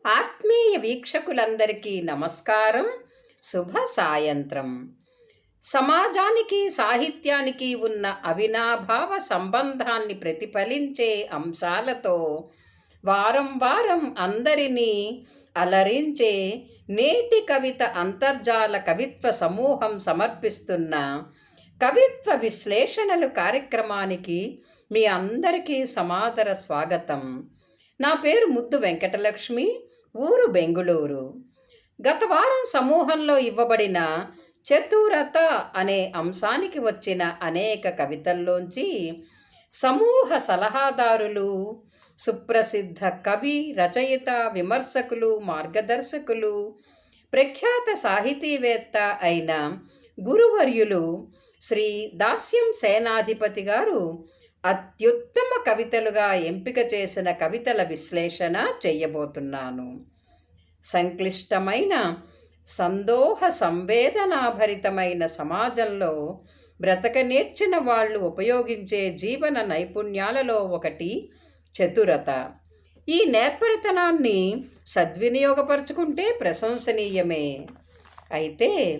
ఆత్మీయ వీక్షకులందరికీ నమస్కారం. శుభ సాయంత్రం. సమాజానికి, సాహిత్యానికి ఉన్న అవినాభావ సంబంధాన్ని ప్రతిఫలించే అంశాలతో వారం వారం అందరినీ అలరించే నేటి కవిత అంతర్జాల కవిత్వ సమూహం సమర్పిస్తున్న కవిత్వ విశ్లేషణలు కార్యక్రమానికి మీ అందరికీ సమాదర స్వాగతం. నా పేరు ముద్దు వెంకటలక్ష్మి, ఊరు బెంగుళూరు. గత వారం సమూహంలో ఇవ్వబడిన చతురత అనే అంశానికి వచ్చిన అనేక కవితల్లోంచి సమూహ సలహాదారులు, సుప్రసిద్ధ కవి, రచయిత, విమర్శకులు, మార్గదర్శకులు, ప్రఖ్యాత సాహితీవేత్త అయిన గురువర్యులు శ్రీ దాస్యం సేనాధిపతి గారు అత్యుత్తమ కవితలుగా ఎంపిక చేసిన కవితల విశ్లేషణ చేయబోతున్నాను. సంక్లిష్టమైన, సందోహ సంవేదనాభరితమైన సమాజంలో బ్రతక నేర్చిన వాళ్ళు ఉపయోగించే జీవన నైపుణ్యాలలో ఒకటి చతురత. ఈ నేర్పరితనాన్ని సద్వినియోగపరుచుకుంటే ప్రశంసనీయమే. అయితే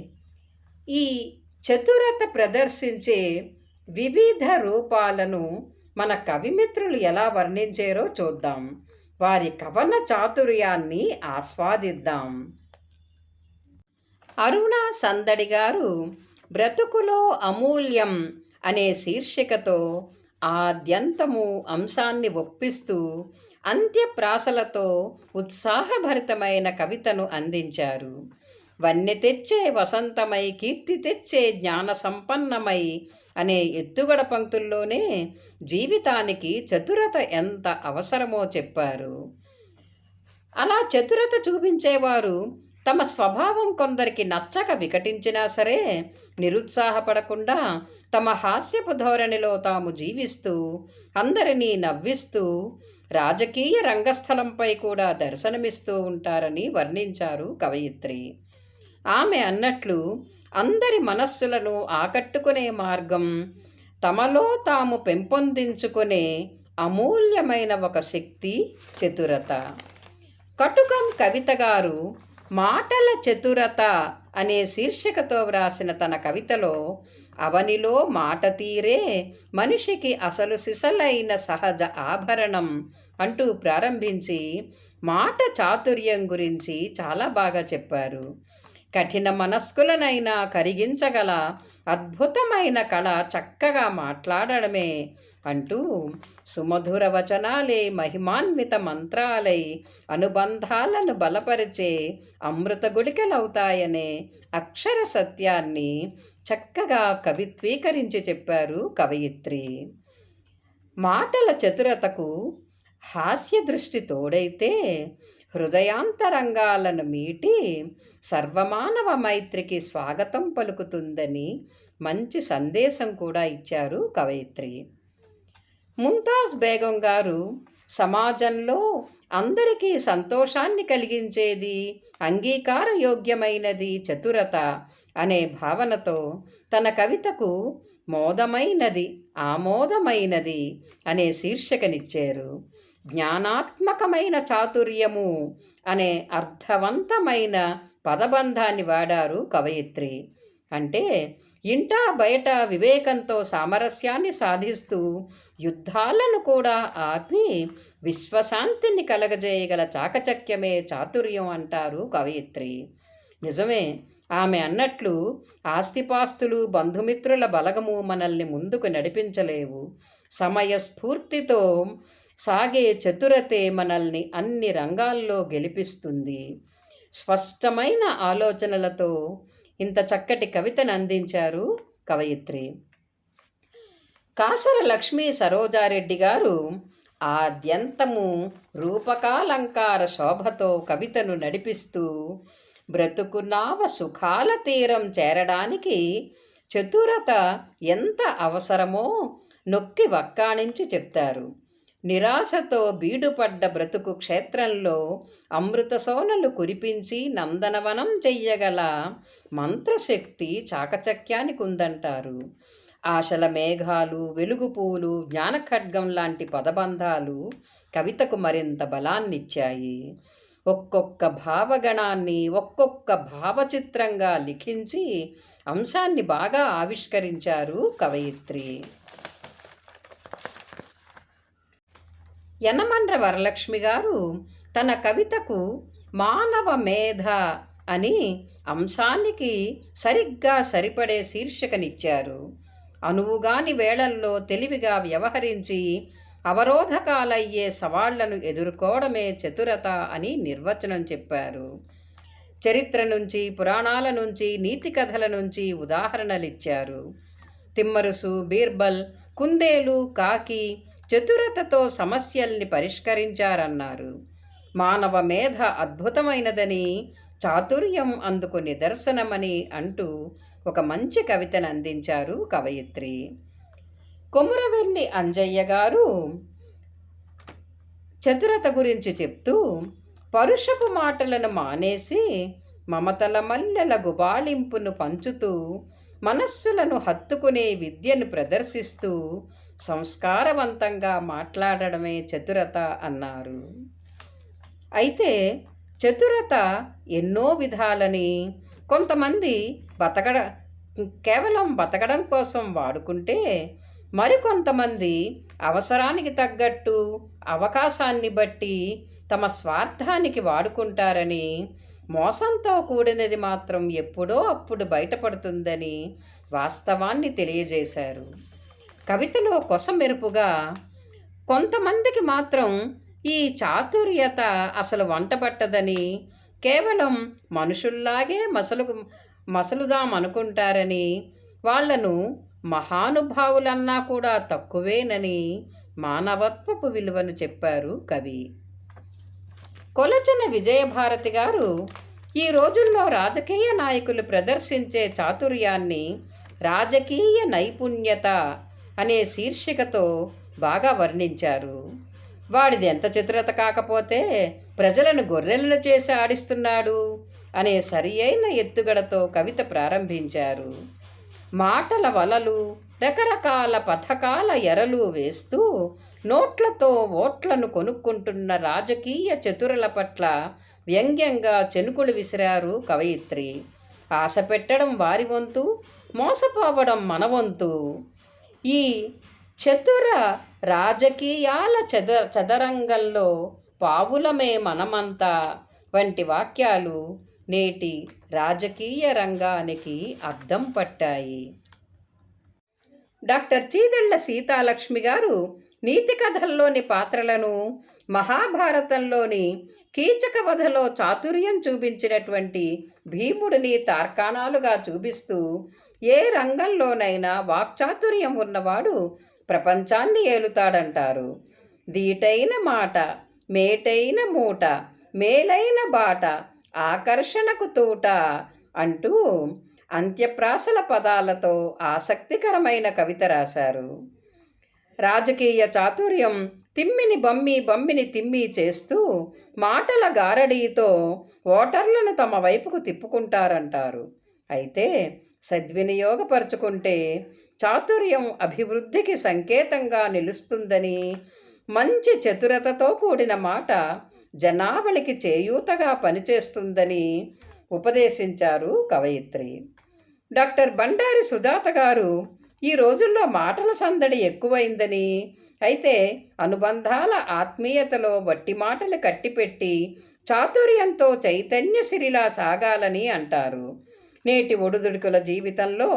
ఈ చతురత ప్రదర్శించే వివిధ రూపాలను మన కవిమిత్రులు ఎలా వర్ణించారో చూద్దాం. వారి కవన చాతుర్యాన్ని ఆస్వాదిద్దాం. అరుణ సందడి గారు బ్రతుకులో అమూల్యం అనే శీర్షికతో ఆద్యంతము అంశాన్ని ఒప్పిస్తూ అంత్యప్రాసలతో ఉత్సాహభరితమైన కవితను అందించారు. వన్నె తెచ్చే వసంతమై, కీర్తి తెచ్చే జ్ఞాన సంపన్నమై అనే ఎత్తుగడ పంక్తుల్లోనే జీవితానికి చతురత ఎంత అవసరమో చెప్పారు. అలా చతురత చూపించేవారు తమ స్వభావం కొందరికి నచ్చక వికటించినా సరే నిరుత్సాహపడకుండా తమ హాస్యపు ధోరణిలో తాము జీవిస్తూ అందరినీ నవ్విస్తూ రాజకీయ రంగస్థలంపై కూడా దర్శనమిస్తూ ఉంటారని వర్ణించారు కవయిత్రి. ఆమె అన్నట్లు అందరి మనస్సులను ఆకట్టుకునే మార్గం తమలో తాము పెంపొందించుకునే అమూల్యమైన ఒక శక్తి చతురత. కటుకం కవిత గారు మాటల చతురత అనే శీర్షికతో వ్రాసిన తన కవితలో అవనిలో మాట తీరే మనిషికి అసలు సిసలైన సహజ ఆభరణం అంటూ ప్రారంభించి మాట చాతుర్యం గురించి చాలా బాగా చెప్పారు. కఠిన మనస్కులనైనా కరిగించగల అద్భుతమైన కళ చక్కగా మాట్లాడడమే అంటూ సుమధుర వచనాలే మహిమాన్విత మంత్రాలై అనుబంధాలను బలపరిచే అమృత గుళికలవుతాయనే అక్షర సత్యాన్ని చక్కగా కవిత్వీకరించి చెప్పారు కవయిత్రి. మాటల చతురతకు హాస్య దృష్టి తోడైతే హృదయాంతరంగాలను మీటి సర్వమానవ మైత్రికి స్వాగతం పలుకుతుందని మంచి సందేశం కూడా ఇచ్చారు కవయిత్రి. ముంతాజ్ బేగం గారు సమాజంలో అందరికీ సంతోషాన్ని కలిగించేది, అంగీకార యోగ్యమైనది చతురత అనే భావనతో తన కవితకు మోదమైనది, ఆమోదమైనది అనే శీర్షికనిచ్చారు. జ్ఞానాత్మకమైన చాతుర్యము అనే అర్థవంతమైన పదబంధాన్ని వాడారు కవయిత్రి. అంటే ఇంటా బయట వివేకంతో సామరస్యాన్ని సాధిస్తూ యుద్ధాలను కూడా ఆపి విశ్వశాంతిని కలగజేయగల చాకచక్యమే చాతుర్యం అంటారు కవయిత్రి. నిజమే, ఆమె అన్నట్లు ఆస్తిపాస్తులు, బంధుమిత్రుల బలగము మనల్ని ముందుకు నడిపించలేవు. సమయస్ఫూర్తితో సాగే చతురతే మనల్ని అన్ని రంగాల్లో గెలిపిస్తుంది. స్పష్టమైన ఆలోచనలతో ఇంత చక్కటి కవితను అందించారు కవయిత్రి. కాసర లక్ష్మీ సరోజారెడ్డి గారు ఆద్యంతము రూపకాలంకార శోభతో కవితను నడిపిస్తూ బ్రతుకునావ సుఖాల తీరం చేరడానికి చతురత ఎంత అవసరమో నొక్కి వక్కాణించి చెప్తారు. నిరాశతో బీడుపడ్డ బ్రతుకు క్షేత్రంలో అమృత సోనలు కురిపించి నందనవనం చెయ్యగల మంత్రశక్తి చాకచక్యానికి ఉందంటారు. ఆశల మేఘాలు, వెలుగుపూలు, జ్ఞానఖడ్గం లాంటి పదబంధాలు కవితకు మరింత బలాన్నిచ్చాయి. ఒక్కొక్క భావగణాన్ని ఒక్కొక్క భావచిత్రంగా లిఖించి అంశాన్ని బాగా ఆవిష్కరించారు కవయిత్రి. యనమన్ర వరలక్ష్మి గారు తన కవితకు మానవ మేధ అని అంశానికి సరిగ్గా సరిపడే శీర్షికనిచ్చారు. అనువుగాని వేళల్లో తెలివిగా వ్యవహరించి అవరోధకాలయ్యే సవాళ్లను ఎదుర్కోవడమే చతురత అని నిర్వచనం చెప్పారు. చరిత్ర నుంచి, పురాణాల నుంచి, నీతి కథల నుంచి ఉదాహరణలిచ్చారు. తిమ్మరుసు, బీర్బల్, కుందేలు, కాకి చతురతతో సమస్యల్ని పరిష్కరించారన్నారు. మానవ మేధ అద్భుతమైనదని, చాతుర్యం అందుకు నిదర్శనమని అంటూ ఒక మంచి కవితను అందించారు కవయిత్రి. కొమురవెల్లి అంజయ్య గారు చతురత గురించి చెప్తూ, పరుషపు మాటలను మానేసి మమతల మల్లెల గుబాళింపును పంచుతూ మనస్సులను హత్తుకునే విద్యను ప్రదర్శిస్తూ సంస్కారవంతంగా మాట్లాడడమే చతురత అన్నారు. అయితే చతురత ఎన్నో విధాలని, కొంతమంది కేవలం బతకడం కోసం వాడుకుంటే, మరికొంతమంది అవసరానికి తగ్గట్టు అవకాశాన్ని బట్టి తమ స్వార్థానికి వాడుకుంటారని, మోసంతో కూడినది మాత్రం ఎప్పుడో అప్పుడు బయటపడుతుందని వాస్తవాన్ని తెలియజేశారు. కవితలో కొసమెరుపుగా కొంతమందికి మాత్రం ఈ చాతుర్యత అసలు వంటబట్టదని, కేవలం మనుషుల్లాగే మసలుదామనుకుంటారని, వాళ్లను మహానుభావులన్నా కూడా తక్కువేనని మానవత్వపు విలువను చెప్పారు కవి. కొలచన విజయభారతి గారు ఈ రోజుల్లో రాజకీయ నాయకులు ప్రదర్శించే చాతుర్యాన్ని రాజకీయ నైపుణ్యత అనే శీర్షికతో బాగా వర్ణించారు. వాడిది ఎంత చతురత కాకపోతే ప్రజలను గొర్రెలను చేసి ఆడిస్తున్నాడు అనే సరి అయిన ఎత్తుగడతో కవిత ప్రారంభించారు. మాటల వలలు, రకరకాల పథకాల ఎరలు వేస్తూ నోట్లతో ఓట్లను కొనుక్కుంటున్న రాజకీయ చతురుల పట్ల వ్యంగ్యంగా చెనుకులు విసిరారు కవయిత్రి. ఆశ పెట్టడం వారి వంతు, మోసపోవడం మన వంతు. ఈ చతుర రాజకీయాల చదరంగంలో పావులమే మనమంతా వంటి వాక్యాలు నేటి రాజకీయ రంగానికి అద్దం పట్టాయి. డాక్టర్ చీదెళ్ల సీతాలక్ష్మి గారు నీతి కథల్లోని పాత్రలను మహాభారతంలోని కీచక వధలో చాతుర్యం చూపించినటువంటి భీముడిని తార్కాణాలుగా చూపిస్తూ, ఏ రంగంలోనైనా వాక్చాతుర్యం ఉన్నవాడు ప్రపంచాన్ని ఏలుతాడంటారు. దీటైన మాట, మేటైన మూట, మేలైన బాట, ఆకర్షణకు తూట అంటూ అంత్యప్రాసల పదాలతో ఆసక్తికరమైన కవిత రాశారు. రాజకీయ చాతుర్యం తిమ్మిని బమ్మి, బమ్మిని తిమ్మి చేస్తూ మాటల గారడీతో ఓటర్లను తమ వైపుకు తిప్పుకుంటారంటారు. అయితే సద్వినియోగపరుచుకుంటే చాతుర్యం అభివృద్ధికి సంకేతంగా నిలుస్తుందని, మంచి చతురతతో కూడిన మాట జనావళికి చేయూతగా పనిచేస్తుందని ఉపదేశించారు కవయిత్రి. డాక్టర్ బండారి సుజాత గారు ఈ రోజుల్లో మాటల సందడి ఎక్కువైందని, అయితే అనుబంధాల ఆత్మీయతలో వట్టి మాటలు కట్టిపెట్టి చాతుర్యంతో చైతన్యసిరిలా సాగాలని అంటారు. నేటి ఒడుదుడుకుల జీవితంలో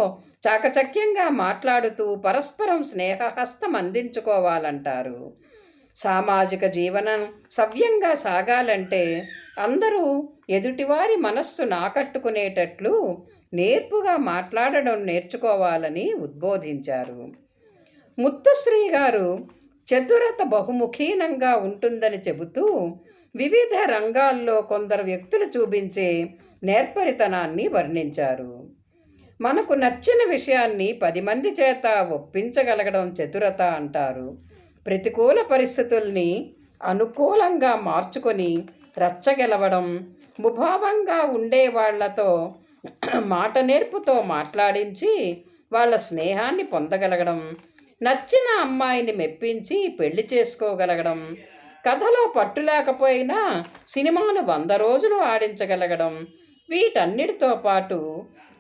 చాకచక్యంగా మాట్లాడుతూ పరస్పరం స్నేహహస్తం అందించుకోవాలంటారు. సామాజిక జీవనం సవ్యంగా సాగాలంటే అందరూ ఎదుటివారి మనస్సును ఆకట్టుకునేటట్లు నేర్పుగా మాట్లాడడం నేర్చుకోవాలని ఉద్బోధించారు. ముత్తుశ్రీ గారు చతురత బహుముఖీనంగా ఉంటుందని చెబుతూ, వివిధ రంగాల్లో కొందరు వ్యక్తులు చూపించే నేర్పరితనాన్ని వర్ణించారు. మనకు నచ్చిన విషయాన్ని 10 మంది చేత ఒప్పించగలగడం చతురత అంటారు. ప్రతికూల పరిస్థితుల్ని అనుకూలంగా మార్చుకొని రచ్చగెలవడం, ముభావంగా ఉండేవాళ్లతో మాట నేర్పుతో మాట్లాడించి వాళ్ళ స్నేహాన్ని పొందగలగడం, నచ్చిన అమ్మాయిని మెప్పించి పెళ్లి చేసుకోగలగడం, కథలో పట్టు లేకపోయినా సినిమాను 100 రోజులు ఆడించగలగడం, వీటన్నిటితో పాటు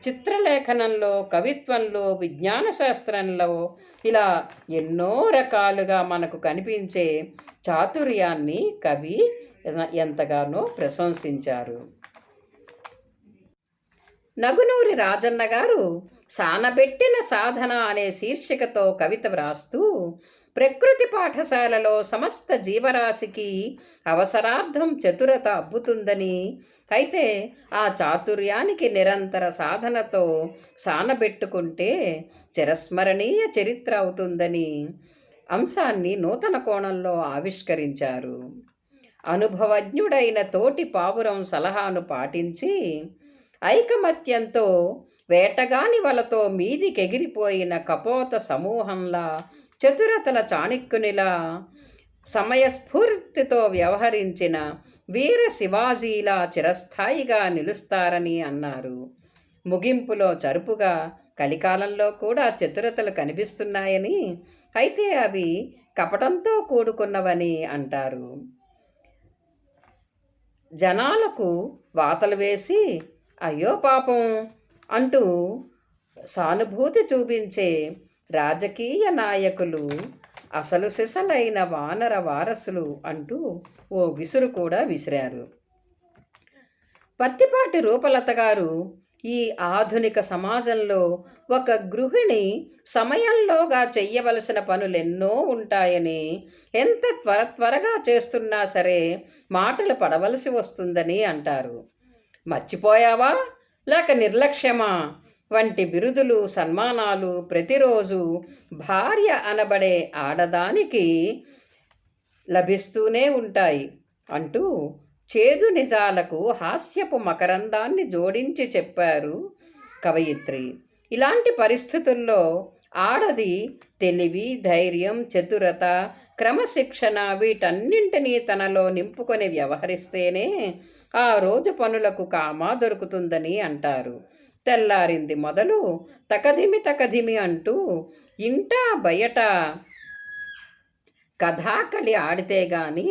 చిత్రలేఖనంలో, కవిత్వంలో, విజ్ఞాన శాస్త్రంలో ఇలా ఎన్నో రకాలుగా మనకు కనిపించే చాతుర్యాన్ని కవి ఎంతగానో ప్రశంసించారు. నగునూరి రాజన్న గారు సానబెట్టిన సాధన అనే శీర్షికతో కవిత వ్రాస్తూ, ప్రకృతి పాఠశాలలో సమస్త జీవరాశికి అవసరార్థం చతురత అబ్బుతుందని, అయితే ఆ చాతుర్యానికి నిరంతర సాధనతో సానబెట్టుకుంటే చిరస్మరణీయ చరిత్ర అవుతుందని అంశాన్ని నూతన కోణంలో ఆవిష్కరించారు. అనుభవజ్ఞుడైన తోటి పావురం సలహాను పాటించి ఐకమత్యంతో వేటగాని వలతో మీదికెగిరిపోయిన కపోత సమూహంలా, చతురతల చాణక్యునిలా, సమయస్ఫూర్తితో వ్యవహరించిన వీర శివాజీలా చిరస్థాయిగా నిలుస్తారని అన్నారు. ముగింపులో చరుపుగా కలికాలంలో కూడా చతురతలు కనిపిస్తున్నాయని, అయితే అవి కపటంతో కూడుకున్నవని అంటారు. జనాలకు వాతలు వేసి అయ్యో పాపం అంటూ సానుభూతి చూపించే రాజకీయ నాయకులు అసలు సిసలైన వానర వారసులు అంటూ ఓ విసురు కూడా విసిరారు. పత్తిపాటి రూపలత గారు ఈ ఆధునిక సమాజంలో ఒక గృహిణి సమయంలోగా చెయ్యవలసిన పనులెన్నో ఉంటాయని, ఎంత త్వరగా చేస్తున్నా సరే మాటలు పడవలసి వస్తుందని అంటారు. మర్చిపోయావా లేక నిర్లక్ష్యమా వంటి బిరుదులు, సన్మానాలు ప్రతిరోజు భార్య అనబడే ఆడదానికి లభిస్తూనే ఉంటాయి అంటూ చేదు నిజాలకు హాస్యపు మకరందాన్ని జోడించి చెప్పారు కవయిత్రి. ఇలాంటి పరిస్థితుల్లో ఆడది తెలివి, ధైర్యం, చతురత, క్రమశిక్షణ వీటన్నింటినీ తనలో నింపుకొని వ్యవహరిస్తేనే ఆ రోజు పనులకు కామా దొరుకుతుందని అంటారు. తెల్లారింది మొదలు తకధిమి అంటూ ఇంటా బయట కథాకళి ఆడితే గాని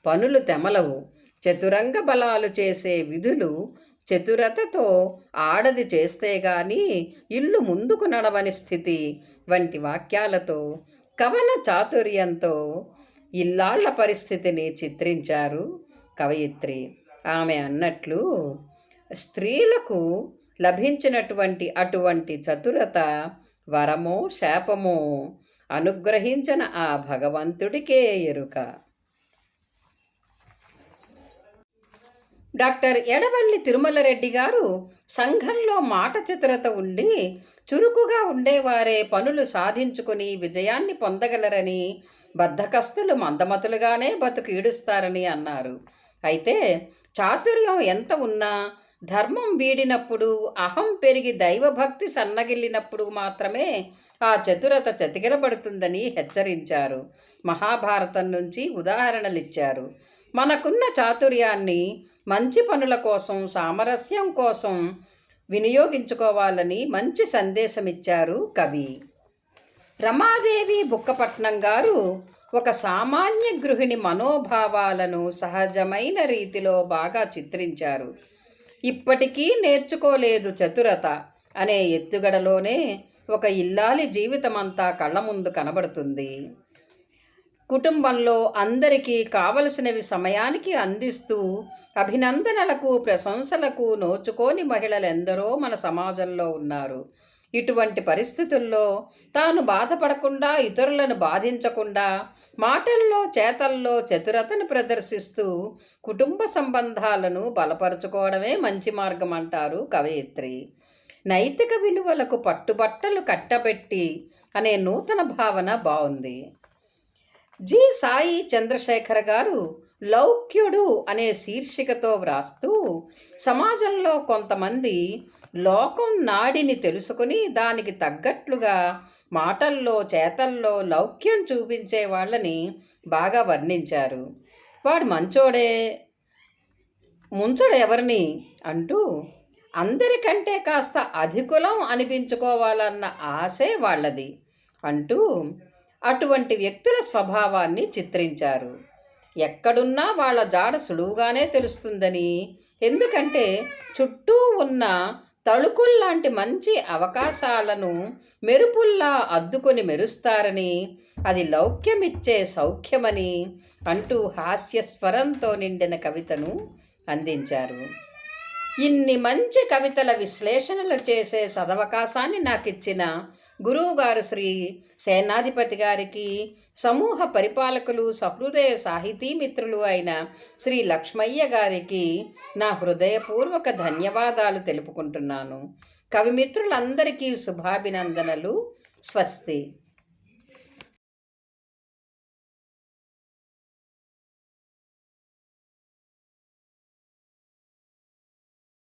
పనులు తెమలవు. చతురంగ బలాలు చేసే విధులు చతురతతో ఆడది చేస్తే గాని ఇల్లు ముందుకు నడవని స్థితి వంటి వాక్యాలతో, కవన చాతుర్యంతో ఇల్లాళ్ల పరిస్థితిని చిత్రించారు కవయిత్రి. ఆమె అన్నట్లు స్త్రీలకు లభించినటువంటి అటువంటి చతురత వరమో శాపమో అనుగ్రహించిన ఆ భగవంతుడికే ఎరుక. డాక్టర్ ఎడవల్లి తిరుమలరెడ్డి గారు సంఘంలో మాట చతురత ఉండి చురుకుగా ఉండేవారే పనులు సాధించుకుని విజయాన్ని పొందగలరని, బద్ధకస్తులు మందమతులుగానే బతుకు ఈడుస్తారని అన్నారు. అయితే చాతుర్యం ఎంత ఉన్నా ధర్మం వీడినప్పుడు, అహం పెరిగి దైవభక్తి సన్నగిల్లినప్పుడు మాత్రమే ఆ చతురత చతికిలబడుతుందని హెచ్చరించారు. మహాభారతం నుంచి ఉదాహరణలిచ్చారు. మనకున్న చాతుర్యాన్ని మంచి పనుల కోసం, సామరస్యం కోసం వినియోగించుకోవాలని మంచి సందేశమిచ్చారు కవి. రమాదేవి బుక్కపట్నం గారు ఒక సామాన్య గృహిణి మనోభావాలను సహజమైన రీతిలో బాగా చిత్రించారు. ఇప్పటికీ నేర్చుకోలేదు చతురత అనే ఎత్తుగడలోనే ఒక ఇల్లాలి జీవితమంతా కళ్ళ ముందు కనబడుతుంది. కుటుంబంలో అందరికీ కావలసినవి సమయానికి అందిస్తూ అభినందనలకు, ప్రశంసలకు నోచుకోని మహిళలెందరో మన సమాజంలో ఉన్నారు. ఇటువంటి పరిస్థితుల్లో తాను బాధపడకుండా, ఇతరులను బాధించకుండా మాటల్లో, చేతల్లో చతురతను ప్రదర్శిస్తూ కుటుంబ సంబంధాలను బలపరుచుకోవడమే మంచి మార్గం అంటారు కవయిత్రి. నైతిక విలువలకు పట్టుబట్టలు కట్టబెట్టి అనే నూతన భావన బాగుంది. జి సాయి చంద్రశేఖర్ గారు లౌక్యుడు అనే శీర్షికతో వ్రాస్తూ, సమాజంలో కొంతమంది లోకం నాడిని తెలుసుకుని దానికి తగ్గట్లుగా మాటల్లో, చేతల్లో లౌక్యం చూపించే వాళ్ళని బాగా వర్ణించారు. వాడు మంచోడే, ముంచడు ఎవరిని అంటూ అందరికంటే కాస్త అధికులం అనిపించుకోవాలన్న ఆశే వాళ్ళది అంటూ అటువంటి వ్యక్తుల స్వభావాన్ని చిత్రించారు. ఎక్కడున్నా వాళ్ళ జాడ సులువుగానే తెలుస్తుందని, ఎందుకంటే చుట్టూ ఉన్న తళుకుల్లాంటి మంచి అవకాశాలను మెరుపుల్లా అద్దుకొని మెరుస్తారని, అది లౌక్యమిచ్చే సౌఖ్యమని అంటూ హాస్యస్వరంతో నిండిన కవితను అందించారు. ఇన్ని మంచి కవితల విశ్లేషణలు చేసే సదవకాశాన్ని నాకిచ్చిన గురువుగారు శ్రీ సేనాధిపతి గారికి, సమూహ పరిపాలకులు, సహృదయ సాహితీ మిత్రులు అయిన శ్రీ లక్ష్మయ్య గారికి నా హృదయపూర్వక ధన్యవాదాలు తెలుపుకుంటున్నాను. కవిమిత్రులందరికీ శుభాభినందనలు. స్వస్తి.